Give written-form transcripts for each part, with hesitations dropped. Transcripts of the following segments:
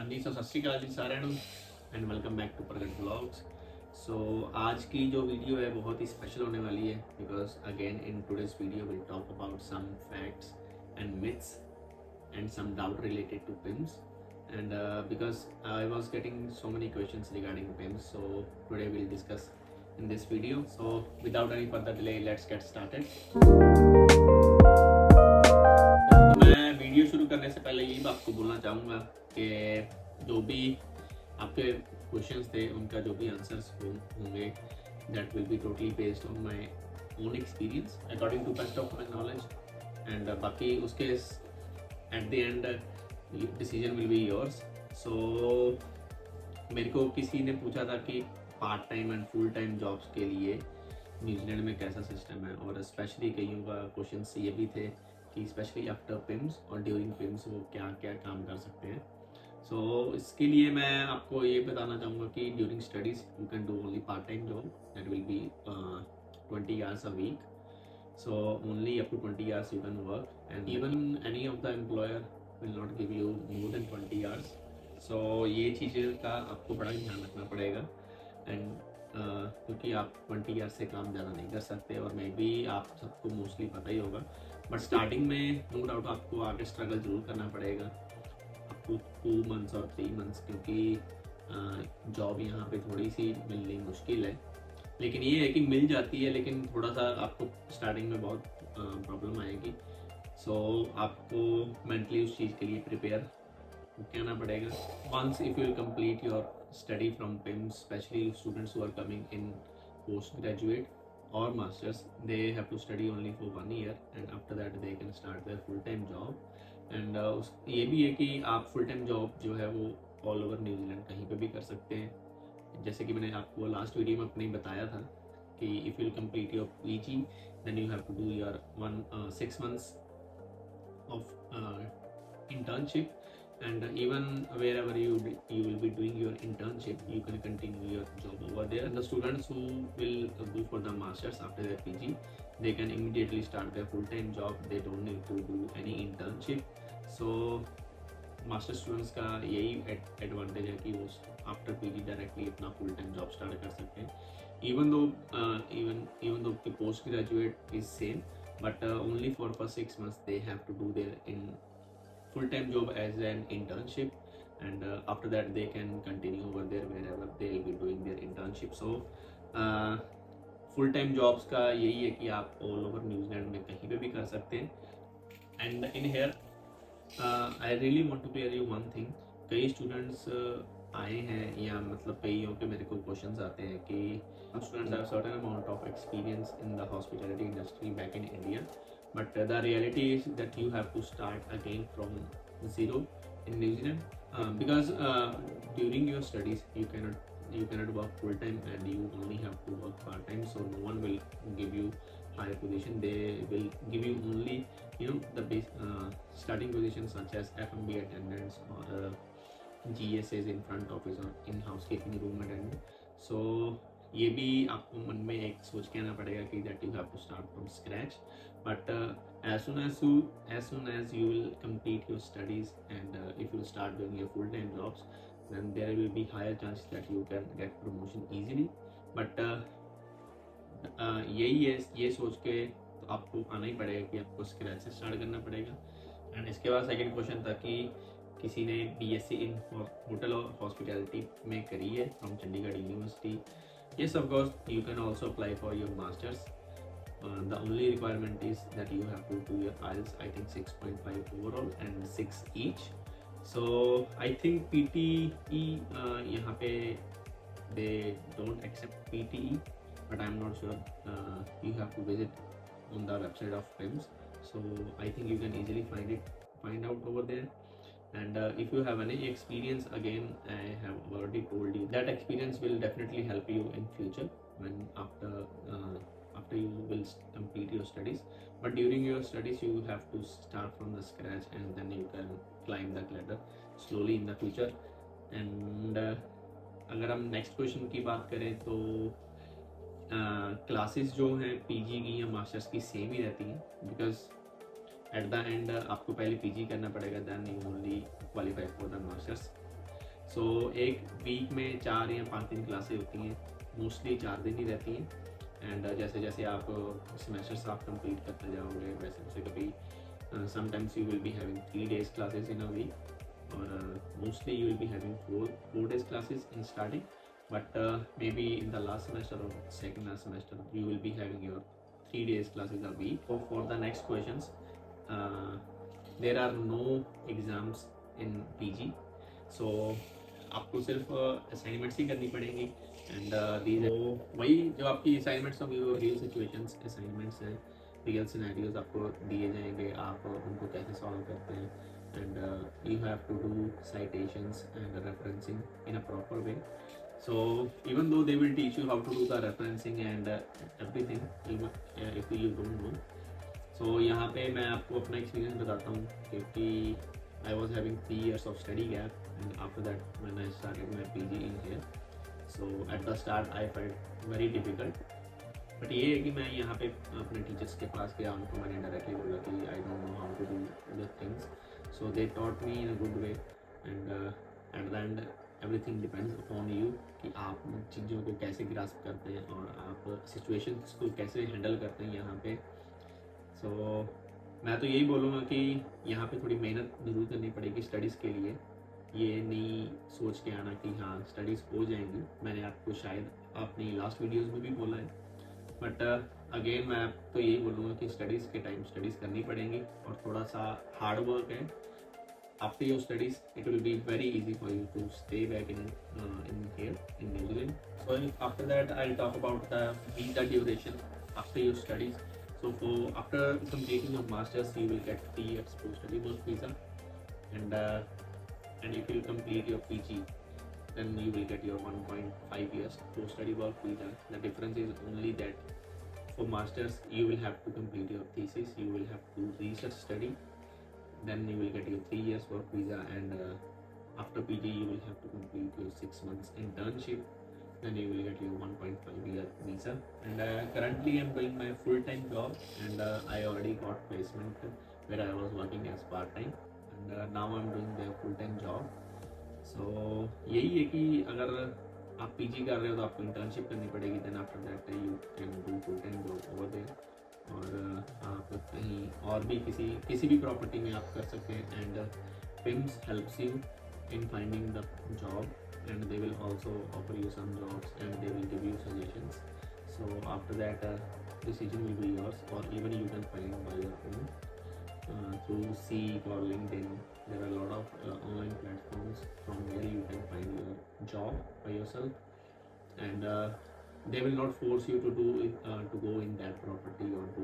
हाँ जी, सत श्री अकाल जी साਰਿਆਂ ਨੂੰ एंड वेलकम बैक टू प्रगट ब्लॉग्स। सो आज की जो वीडियो है बहुत ही स्पेशल होने वाली है because again in today's video will talk about some facts and myths and some doubt related to PIMS and because I was getting so many questions regarding PIMS, so today will discuss in this video. So without any further delay let's get started. मैं video शुरू करने से पहले ये आपको बोलना चाहूँगा कि जो भी आपके क्वेश्चंस थे उनका जो भी आंसर्स होंगे that will be totally based on my own experience according to best of my knowledge and बाकी उसके at the end decision will be yours. So मेरे को किसी ने पूछा था कि part time and full time jobs के लिए न्यूजीलैंड में कैसा सिस्टम है, और स्पेशली कईयों का क्वेश्चन ये भी थे कि स्पेशली आफ्टर पिम्स और ड्यूरिंग पिम्स वो क्या क्या काम कर सकते हैं। सो इसके लिए मैं आपको ये बताना चाहूँगा कि during studies you can do only part time job that will B 20 hours a week. So only up to 20 hours you can work, and even any of the employer will not give you more than 20 hours. So ये चीज़ें का आपको बड़ा ध्यान रखना पड़ेगा and क्योंकि आप 20 आवर्स से काम ज़्यादा नहीं कर सकते, और मे बी आप सबको मोस्टली पता ही होगा, बट स्टार्टिंग में नो डाउट आपको आगे स्ट्रगल जरूर करना पड़ेगा आपको 2 months और 3 months, क्योंकि जॉब यहाँ पे थोड़ी सी मिलनी मुश्किल है, लेकिन ये है कि मिल जाती है, लेकिन थोड़ा सा आपको स्टार्टिंग में बहुत प्रॉब्लम आएगी। सो आपको मेंटली उस चीज़ के लिए प्रिपेयर कहना पड़ेगा। Once if you will complete your study from PIMS, specially students who are coming in post graduate और masters, they have to study only for 1 year and after that they can start their full time job। and ये भी है कि आप full time job जो है वो all over New Zealand कहीं पे भी कर सकते हैं। जैसे कि मैंने आपको लास्ट वीडियो में अपने बताया था कि if you complete your PG then you have to do your 6 months of internship, and even wherever you will be doing your internship you can continue your job over there. And the students who will go for the masters after their PG, they can immediately start their full-time job, they don't need to do any internship। so master students का यही advantage है कि वो after PG directly अपना full time job start कर सकते हैं। Even though कि post graduate is same, but only for first 6 months they have to do their in full-time job as an internship, and after that they can continue over there wherever they will be doing their internship। so full-time jobs का यही है कि आप all over New Zealand में कहीं पे भी कर सकते हैं। and in here I really want to clear you one thing। कई स्टूडेंट्स आए हैं या मतलब कईयों के मेरे को क्वेश्चंस आते हैं कि students have certain amount of experience in the hospitality industry back in India, but the reality is that you have to start again from zero in New Zealand, because during your studies you cannot work full time and you only have to work part time, so no one will give you higher position. They will give you only the base starting positions such as F&B attendants or GSAs in front office or in housekeeping room attendant। so ये भी आपको मन में एक सोच के आना पड़ेगा कि that you have to start from scratch, but as soon as you will complete your studies and if you start doing your full time jobs, then there will be higher chance that you can get promotion easily। but यही है, ये सोच के तो आपको आना ही पड़ेगा कि आपको स्क्रैच से स्टार्ट करना पड़ेगा। एंड इसके बाद सेकंड क्वेश्चन था कि किसी ने BSc इन होटल और हॉस्पिटैलिटी में करी है from Chandigarh university. Yes, of course, you can also apply for your masters। The only requirement is that you have to do your IELTS, I think 6.5 overall and 6 each। So I think PTE यहाँ पे they don't accept PTE, but I'm not sure। you have to visit on the website of PIMS, so I think you can easily find out over there। and if you have any experience, again I have already told you that experience will definitely help you in future when after you will complete your studies, but during your studies you have to start from the scratch and then you can climb that ladder slowly in the future। and अगर हम next question की बात करें तो classes जो हैं PG की या मास्टर्स की सेम ही रहती हैं, बिकॉज एट द एंड आपको पहले पीजी करना पड़ेगा, then you only qualify for the masters. So एक वीक में 4 या 5 दिन क्लासेस होती हैं, मोस्टली 4 दिन ही रहती हैं। एंड जैसे जैसे आप सेमेस्टर्स आप कंप्लीट करते जाओगे वैसे वैसे कभी sometimes you will be having 3 days classes in a week, और mostly you will be having 4 days classes in starting, but maybe in the last semester or second last semester you will be having your 3 days classes a week. So for the next questions, there are no exams in PG, so आपको सिर्फ assignments ही करनी पड़ेंगी। And वही जो आपकी assignments होंगी वो real situations assignments हैं, रियल सिनेरियोज आपको दिए जाएंगे, आप उनको कैसे सॉल्व करते हैं। And you have to do citations and referencing in a proper way. So even though they will teach you how to do the referencing and everything, even if you don't know, so यहाँ पे मैं आपको अपना experience बताता हूँ, क्योंकि I was having 3 years of study gap, and after that when I started my PG in here, so at the start I felt very difficult, but ये है कि मैं यहाँ पे अपने टीचर्स के पास गया, उनको मैंने डायरेक्टली बोला कि I don't know how to do the things, so they taught me in a good way, and at the end everything depends upon you कि आप चीज़ों को कैसे ग्रास्प करते हैं और आप सिचुएशंस को कैसे हैंडल करते हैं यहाँ पे। सो मैं तो यही बोलूँगा कि यहाँ पे थोड़ी मेहनत ज़रूर करनी पड़ेगी स्टडीज़ के लिए। ये नहीं सोच के आना कि हाँ स्टडीज़ हो जाएंगी, मैंने आपको शायद अपनी लास्ट वीडियोज़ में भी बोला है, बट अगेन मैं तो यही बोलूँगा कि स्टडीज़ के टाइम स्टडीज़ करनी पड़ेंगी और थोड़ा सा हार्ड वर्क है। After your studies, it will be very easy for you to stay back in here in New Zealand. So after that, I'll talk about the visa duration after your studies. So after completing your masters, you will get 3 years post-study work visa, and if you complete your PG, then you will get your 1.5 years post-study work visa. The difference is only that for masters, you will have to complete your thesis, you will have to research study. Then you will get your 3 years work visa, and after PG you will have to complete your 6 months internship. Then you will get your 1.5 year visa. And currently I'm doing my full-time job, and I already got placement where I was working as part-time, and now I'm doing the full-time job. So यही है कि अगर आप PG कर रहे हो तो आपको internship करनी पड़ेगी, then after that you can do full-time job over there. और आप कहीं और भी किसी भी प्रॉपर्टी में आप कर सकते हैं। And PIMS helps you in finding the job, and they will also offer you some jobs, and they will give you suggestions. So after that decision will be yours, और even you can find by your own through Seek or LinkedIn. There are a lot of online platforms from where you can find your job by yourself, and they will not force you to do to go in that property or do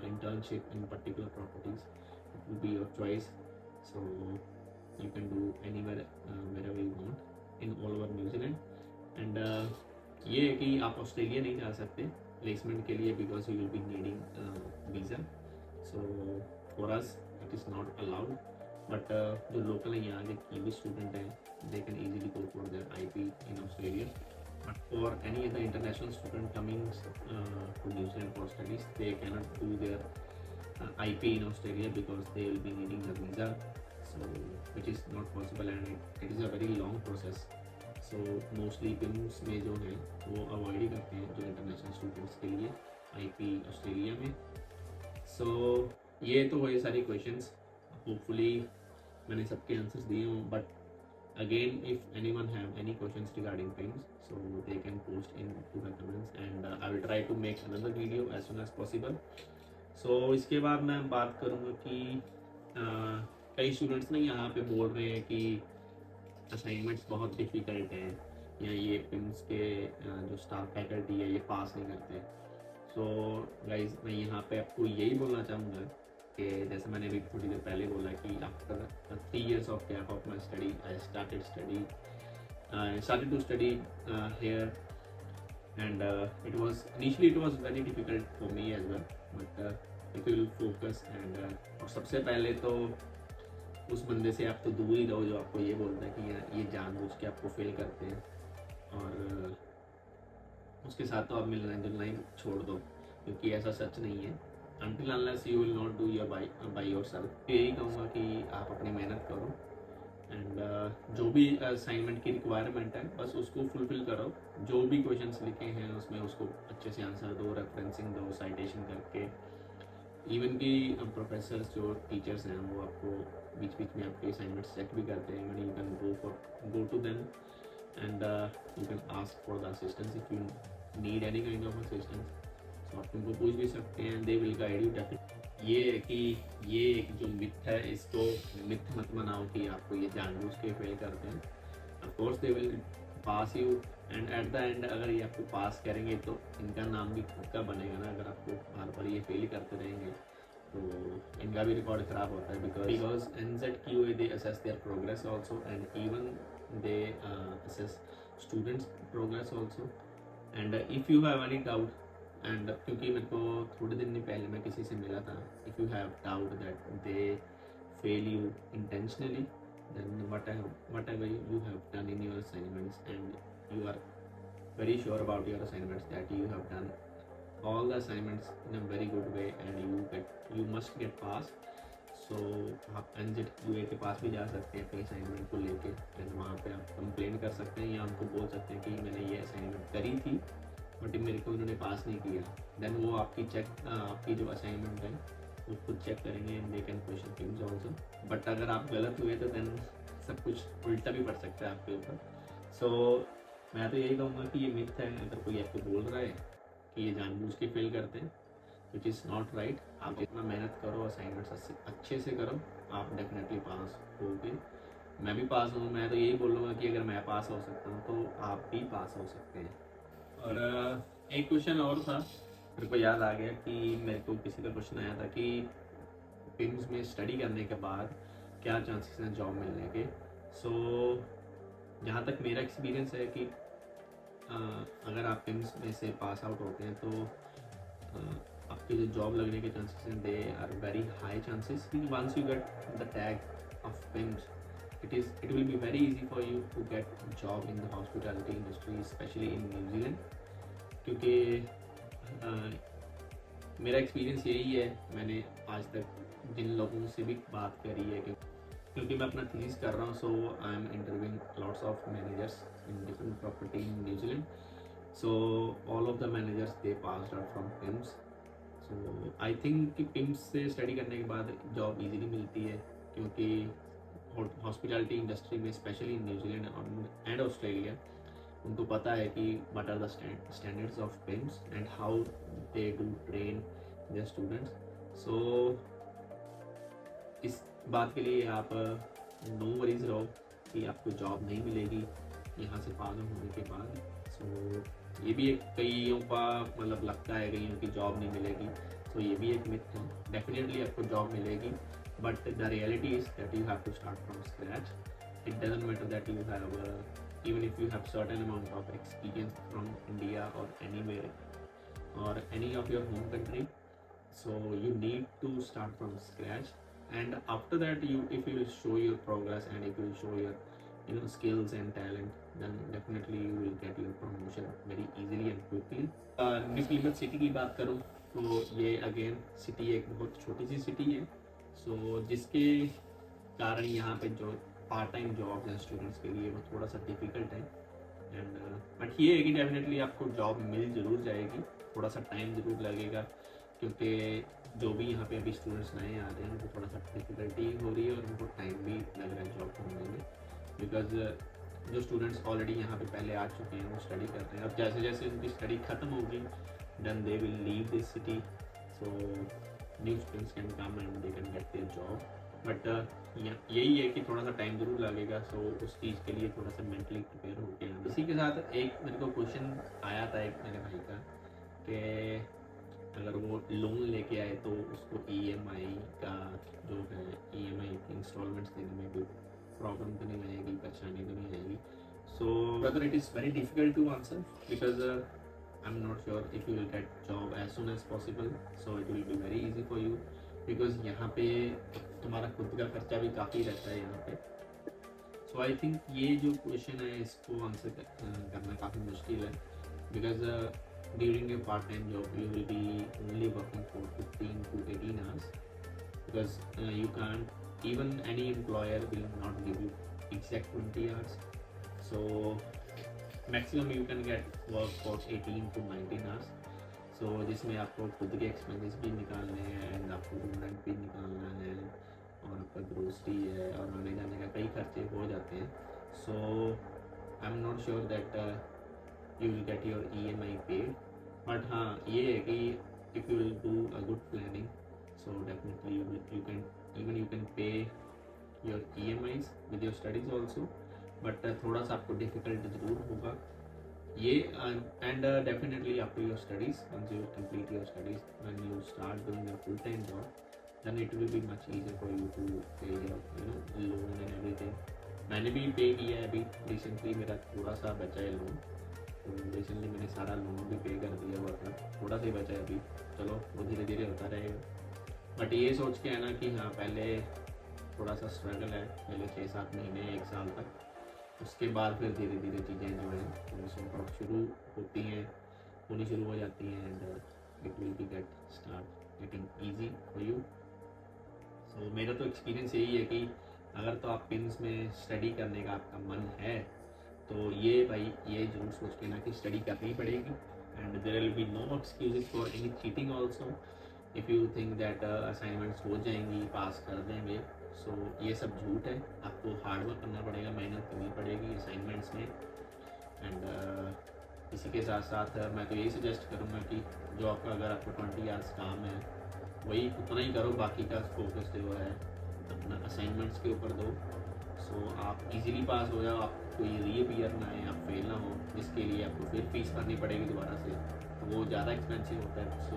internship in particular properties. It will be your choice, so you can do anywhere wherever you want in all over New Zealand. And ये है कि आप Australia नहीं जा सकते placement के लिए, because you will be needing visa. So for us it is not allowed, but जो लोकल है यहाँ के किवी स्टूडेंट हैं, they can easily go for their IP in Australia. But for any other international student coming to New Zealand for studies, they cannot do their IP in Australia because they will be needing the visa, so which is not possible, and it is a very long process. So mostly PIMS में जो है वो avoid ही करते हैं जो international students के लिए IP Australia में. So ये तो वही सारी क्वेश्चंस, होपफुली मैंने सबके आंसर्स दिए हों. But again, if anyone have any questions regarding PIMS, so they can post in to the comments, and I will try to make another video as soon as possible. So इसके बाद मैं बात करूँगा कि कई students ना यहाँ पे बोल रहे हैं कि असाइनमेंट्स बहुत डिफ़िकल्ट हैं, या ये PIMS के जो स्टाफ फैकल्टी है ये पास नहीं करते. सो गाइज मैं यहाँ पे आपको यही बोलना चाहूँगा कि जैसे मैंने अभी थोड़ी देर पहले बोला कि after 3 years of gap of my study, I started to study here, and it was very difficult for me as well, but if you will focus and और सबसे पहले तो उस बंदे से आप तो दूर ही रहो जो आपको ये बोलता है कि ये जानबूझ के आपको फेल करते हैं, और उसके साथ तो आप मिलना जुलना ही छोड़ दो, क्योंकि ऐसा सच नहीं है. Until unless you will not do your by yourself. यही कहूँगा कि आप अपनी मेहनत करो, एंड जो भी असाइनमेंट की रिक्वायरमेंट है बस उसको फुलफिल करो, जो भी क्वेश्चंस लिखे हैं उसमें उसको अच्छे से आंसर दो, रेफरेंसिंग दो, साइटेशन करके। इवन कि प्रोफेसर्स जो टीचर्स हैं वो आपको बीच बीच में आपके असाइनमेंट्स चेक भी करते हैं, you can go to them and you can ask for the assistance if you need any kind of assistance. तो आप उनको पूछ भी सकते हैं, they will guide you definitely. ये है कि ये एक जो मिथ है इसको मिथ मत बनाओ कि आपको ये जानबूझ के फेल करते हैं। Of course they will pass you and eight the and अगर ये आपको पास करेंगे तो इनका नाम भी खुद का बनेगा ना। अगर आपको बार बार ये फेल करते रहेंगे तो इनका भी रिकॉर्ड ख़राब होता है। Because NZQA they assess there progress also and even they assess students progress also. And if you have any doubt and क्योंकि मेरे को थोड़े दिन पहले मैं किसी से मिला था, if you have doubt that they fail you intentionally then whatever you have done in your assignments and you are very sure about your assignments that you have done all the assignments in a very good way and you must get pass। so आप NZQA के पास भी जा सकते हैं अपने assignment को लेके and वहाँ पे आप कंप्लेन कर सकते हैं या उनको बोल सकते हैं कि मैंने ये असाइनमेंट करी थी बट मेरे को इन्होंने पास नहीं किया। देन वो आपकी जो असाइनमेंट है वो खुद चेक करेंगे and they can question things also. But अगर आप गलत हुए तो देन सब कुछ उल्टा भी पड़ सकता है आपके ऊपर। सो मैं तो यही कहूँगा कि ये मिथ है। अगर कोई आपको बोल रहा है कि ये जानबूझ के फेल करते हैं, विच इज़ नॉट राइट। आप जितना मेहनत करो, असाइनमेंट्स अच्छे से करो, आप डेफिनेटली पास होगे। मैं भी पास हूँ। मैं तो यही बोलूँगा कि अगर मैं पास हो सकता हूँ तो आप भी पास हो सकते हैं। और एक क्वेश्चन और था, मेरे को याद आ गया कि मेरे को किसी का क्वेश्चन आया था कि पिम्स में स्टडी करने के बाद क्या चांसेस हैं जॉब मिलने के। सो जहाँ तक मेरा एक्सपीरियंस है कि अगर आप पिम्स में से पास आउट होते हैं तो आपके जो जॉब लगने के चांसेस हैं they are very high chances. Once you get the tag of PIMS it will be very easy for you to get job in the hospitality industry, especially in New Zealand। क्योंकि मेरा experience यही है, मैंने आज तक जिन लोगों से भी बात करी है क्योंकि मैं अपना थीसिस कर रहा हूँ, so I am interviewing lots of managers in different property in New Zealand. So all of the managers they passed out from PIMS. So I think कि पिम्स से स्टडी करने के बाद जॉब इजीली मिलती है, क्योंकि हॉस्पिटैलिटी इंडस्ट्री में specially in New Zealand and Australia उनको पता है कि what are the standards of PIMS and how they do train their students. So इस बात के लिए आप नो वरीज रहो कि आपको जॉब नहीं मिलेगी यहाँ से पास होने के बाद। सो ये भी एक कईयों का मतलब लगता है कईयों की जॉब नहीं मिलेगी, तो ये भी एक मिथ है। डेफिनेटली आपको जॉब मिलेगी, but the reality is that you have to start from scratch। It doesn't matter that you have even if you have certain amount of experience from India or anywhere or any of your home country, so you need to start from scratch। and after that if you show your progress and if you show your skills and talent, then definitely you will get your promotion very easily and quickly। New Plymouth city की बात करूँ तो ये again city एक बहुत छोटी सी city है, सो जिसके कारण यहाँ पे जो पार्ट टाइम जॉब्स हैं स्टूडेंट्स के लिए वो थोड़ा सा डिफ़िकल्ट है। एंड बट ये है कि डेफिनेटली आपको जॉब मिल ज़रूर जाएगी, थोड़ा सा टाइम ज़रूर लगेगा, क्योंकि जो भी यहाँ पे अभी स्टूडेंट्स नए आ रहे हैं उनको थोड़ा सा डिफ़िकल्टी हो रही है और उनको टाइम भी लग रहा है जॉब ढूंढने में। बिकॉज जो स्टूडेंट्स ऑलरेडी यहाँ पे पहले आ चुके हैं वो स्टडी कर रहे हैं, और जैसे जैसे उनकी स्टडी ख़त्म होगी then they will leave this city. So new students can come and they can get their job. But यही है कि थोड़ा सा टाइम ज़रूर लगेगा, सो उस चीज़ के लिए थोड़ा सा मेंटली प्रिपेयर हो के आना। इसी के साथ एक मेरे को क्वेश्चन आया था एक मेरे भाई का कि अगर वो लोन लेके आए तो उसको EMI का जो है EMI इंस्टॉलमेंट्स देने में कोई प्रॉब्लम तो नहीं आएगी, परेशानी तो नहीं आएगी। So brother it is very difficult to answer because I am not sure if you will get job as soon as possible. So it will be very easy for you because यहाँ पे तुम्हारा खुद का खर्चा भी काफ़ी रहता है यहाँ पे। सो आई थिंक ये जो क्वेश्चन है इसको आंसर करना काफ़ी मुश्किल है, because during your part-time job you will be only working for 15 to 18 hours, because you can't, even any employer will not give you exact 20 hours. So maximum you can get work for 18 to 19 hours. So जिसमें आपको खुद के expenses भी निकालने हैं and आपको rent भी निकालना है और आपका ग्रोसरी है और आने जाने का कई खर्चे हो जाते हैं. So I am not sure that you will get your EMI paid, but हाँ ये है कि if you will do a good planning so definitely you can pay your EMIs with your studies also, but थोड़ा सा आपको difficult ज़रूर होगा ये. And definitely after your studies, once you complete your studies, when you start doing a full time job, then it will be much easier for you to pay your loan and everything. मैंने भी पे किया है अभी recently, मेरा थोड़ा सा बचा है लोन, तो रिसेंटली मैंने सारा लोन भी पे कर दिया हुआ था, थोड़ा सा ही बचा है अभी. चलो वो धीरे धीरे होता रहेगा, बट ये सोच के है ना कि हाँ पहले थोड़ा सा स्ट्रगल है, पहले 6-7 महीने 1 साल तक, उसके बाद फिर धीरे धीरे चीज़ें जो हैं वो सॉर्ट ऑफ शुरू होती हैं, होनी शुरू हो जाती हैं and it will be start getting easy for you. So मेरा तो एक्सपीरियंस यही है कि अगर तो आप पिम्स में स्टडी करने का आपका मन है तो ये भाई ये जरूर सोच के ना कि स्टडी करनी पड़ेगी and there will be no excuses for any cheating also. If you think that assignments हो जाएंगी, पास कर देंगे, सो ये सब झूठ है. आपको हार्ड वर्क करना पड़ेगा, मेहनत करनी पड़ेगी असाइनमेंट्स में. एंड इसी के साथ साथ मैं तो यही सजेस्ट करूँगा कि जो आपका अगर आपको 20 आवर्स काम है वही उतना ही करो, बाकी का फोकस जो है अपना असाइनमेंट्स के ऊपर दो. सो आप इजीली पास हो जाओ, आप कोई रीअपियर ना आए, आप फेल ना हो, जिसके लिए आपको फिर फीस भरनी पड़ेगी दोबारा से, तो वो ज़्यादा एक्सपेंसिव होता है. So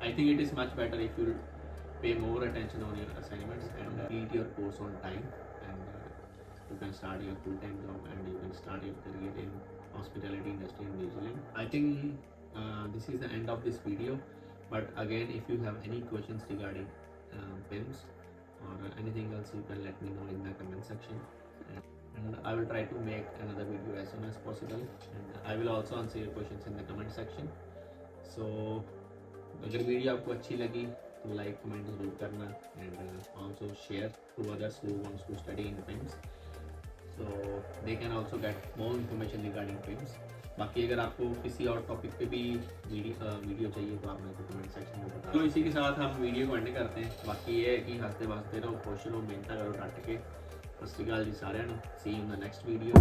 I think it is much better if you pay more attention on your assignments and complete your course on time, and you can start your full-time job and you can start your career in hospitality industry in New Zealand. I think this is the end of this video, but again if you have any questions regarding PIMS or anything else, you can let me know in the comment section, and I will try to make another video as soon as possible, and I will also answer your questions in the comment section. So अगर video आपको अच्छी लगी तो like comment जरूर करना and also share to others who wants to study in PIMS, so they can also get more information regarding PIMS. बाकी अगर आपको किसी और टॉपिक पे भी वीडियो चाहिए तो आप मेरे को कमेंट सेक्शन में बताओ. तो इसी के साथ हम वीडियो को एंड करते हैं. बाकी ये है कि हंसते वसते रहो, खुश रहो, मेहनत करो डट के. सत श्री अकाल जी सारिਆਂ ਨੂੰ. See you in the next video.